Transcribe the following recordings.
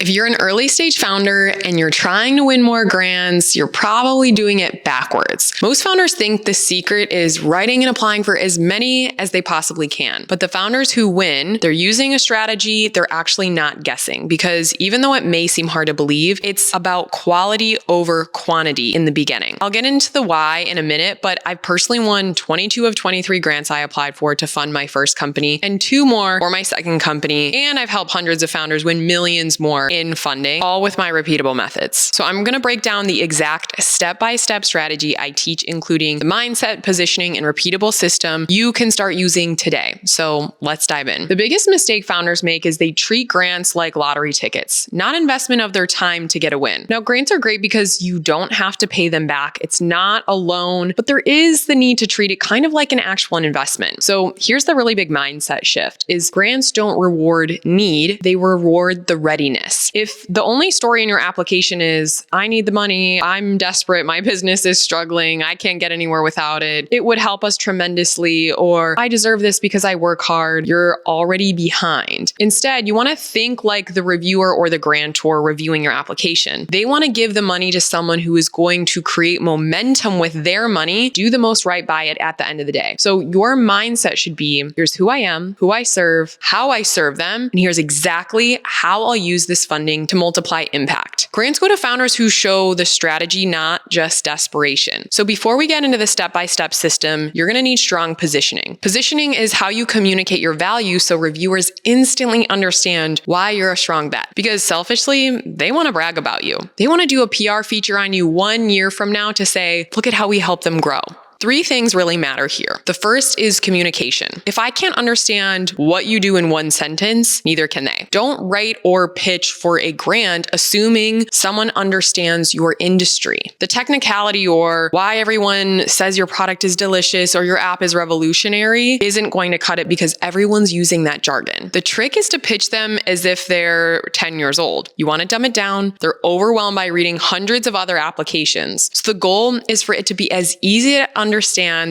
If you're an early stage founder and you're trying to win more grants, you're probably doing it backwards. Most founders think the secret is writing and applying for as many as they possibly can. But the founders who win, they're using a strategy they're actually not guessing, because even though it may seem hard to believe, it's about quality over quantity in the beginning. I'll get into the why in a minute, but I've personally won 22 of 23 grants I applied for to fund my first company and 2 more for my second company. And I've helped hundreds of founders win millions more in funding, all with my repeatable methods. So I'm going to break down the exact step-by-step strategy I teach, including the mindset, positioning, and repeatable system you can start using today. So let's dive in. The biggest mistake founders make is they treat grants like lottery tickets, not investment of their time to get a win. Now, grants are great because you don't have to pay them back. It's not a loan, but there is the need to treat it kind of like an actual investment. So here's the really big mindset shift is grants don't reward need, they reward the readiness. If the only story in your application is, I need the money, I'm desperate, my business is struggling, I can't get anywhere without it, it would help us tremendously, or I deserve this because I work hard, you're already behind. Instead, you want to think like the reviewer or the grantor reviewing your application. They want to give the money to someone who is going to create momentum with their money, do the most right by it at the end of the day. So your mindset should be, here's who I am, who I serve, how I serve them, and here's exactly how I'll use this funding to multiply impact. Grants go to founders who show the strategy, not just desperation. So before we get into the step-by-step system, you're going to need strong positioning. Positioning is how you communicate your value so reviewers instantly understand why you're a strong bet. Because selfishly, they want to brag about you. They want to do a PR feature on you 1 year from now to say, look at how we help them grow. 3 things really matter here. The first is communication. If I can't understand what you do in 1 sentence, neither can they. Don't write or pitch for a grant assuming someone understands your industry. The technicality or why everyone says your product is delicious or your app is revolutionary isn't going to cut it because everyone's using that jargon. The trick is to pitch them as if they're 10 years old. You want to dumb it down. They're overwhelmed by reading hundreds of other applications. So the goal is for it to be as easy to understand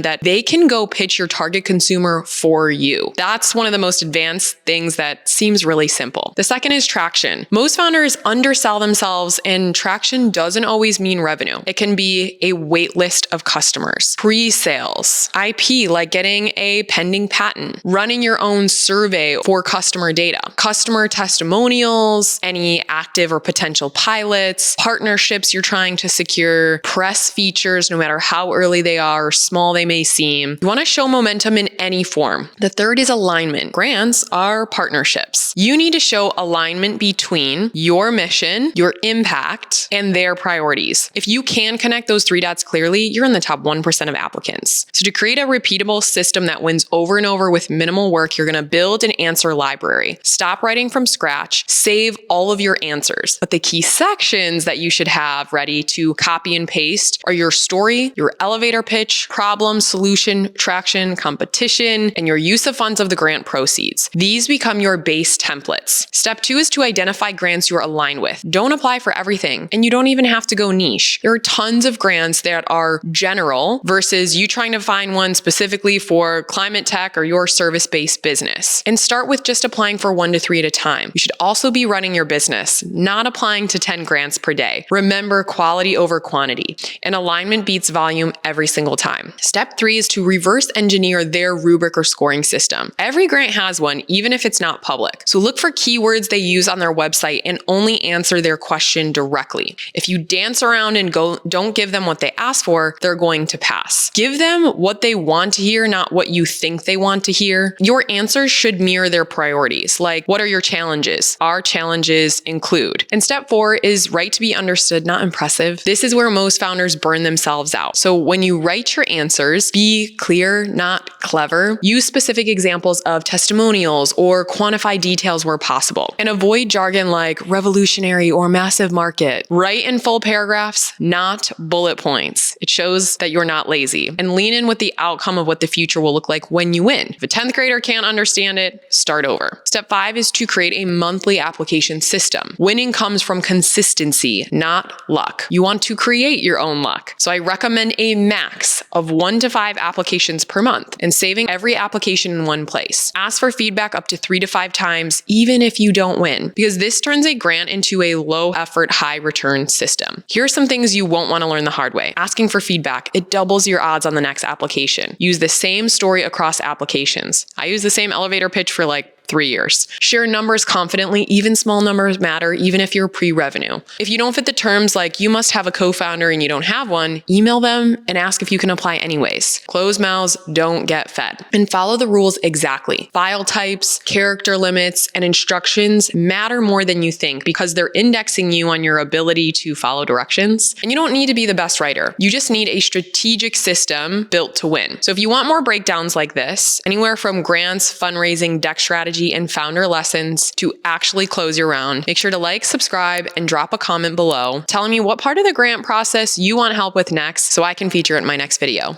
that they can go pitch your target consumer for you. That's one of the most advanced things that seems really simple. The second is traction. Most founders undersell themselves, and traction doesn't always mean revenue. It can be a wait list of customers, pre-sales, IP, like getting a pending patent, running your own survey for customer data, customer testimonials, any active or potential pilots, partnerships you're trying to secure, press features, no matter how early they are, small they may seem. You want to show momentum in any form. The third is alignment. Grants are partnerships. You need to show alignment between your mission, your impact, and their priorities. If you can connect those 3 dots clearly, you're in the top 1% of applicants. So to create a repeatable system that wins over and over with minimal work, you're going to build an answer library. Stop writing from scratch. Save all of your answers. But the key sections that you should have ready to copy and paste are your story, your elevator pitch, problem, solution, traction, competition, and your use of funds of the grant proceeds. These become your base templates. Step 2 is to identify grants you're aligned with. Don't apply for everything, and you don't even have to go niche. There are tons of grants that are general versus you trying to find one specifically for climate tech or your service-based business. And start with just applying for 1 to 3 at a time. You should also be running your business, not applying to 10 grants per day. Remember, quality over quantity, and alignment beats volume every single time. Step 3 is to reverse engineer their rubric or scoring system. Every grant has one, even if it's not public. So look for keywords they use on their website and only answer their question directly. If you dance around and don't give them what they ask for, they're going to pass. Give them what they want to hear, not what you think they want to hear. Your answers should mirror their priorities. Like, what are your challenges? Our challenges include. And step 4 is write to be understood, not impressive. This is where most founders burn themselves out. So when you write your answers, be clear, not clever. Use specific examples of testimonials or quantify details where possible. And avoid jargon like revolutionary or massive market. Write in full paragraphs, not bullet points. It shows that you're not lazy. And lean in with the outcome of what the future will look like when you win. If a 10th grader can't understand it, start over. Step 5 is to create a monthly application system. Winning comes from consistency, not luck. You want to create your own luck. So I recommend a max of 1 to 5 applications per month and saving every application in one place. Ask for feedback up to 3 to 5 times, even if you don't win, because this turns a grant into a low effort, high return system. Here are some things you won't want to learn the hard way. Asking for feedback, it doubles your odds on the next application. Use the same story across applications. I use the same elevator pitch for like 3 years. Share numbers confidently. Even small numbers matter, even if you're pre-revenue. If you don't fit the terms like you must have a co-founder and you don't have one, email them and ask if you can apply anyways. Closed mouths don't get fed. And follow the rules exactly. File types, character limits, and instructions matter more than you think because they're indexing you on your ability to follow directions. And you don't need to be the best writer. You just need a strategic system built to win. So if you want more breakdowns like this, anywhere from grants, fundraising, deck strategy, and founder lessons to actually close your round, make sure to like, subscribe, and drop a comment below telling me what part of the grant process you want help with next so I can feature it in my next video.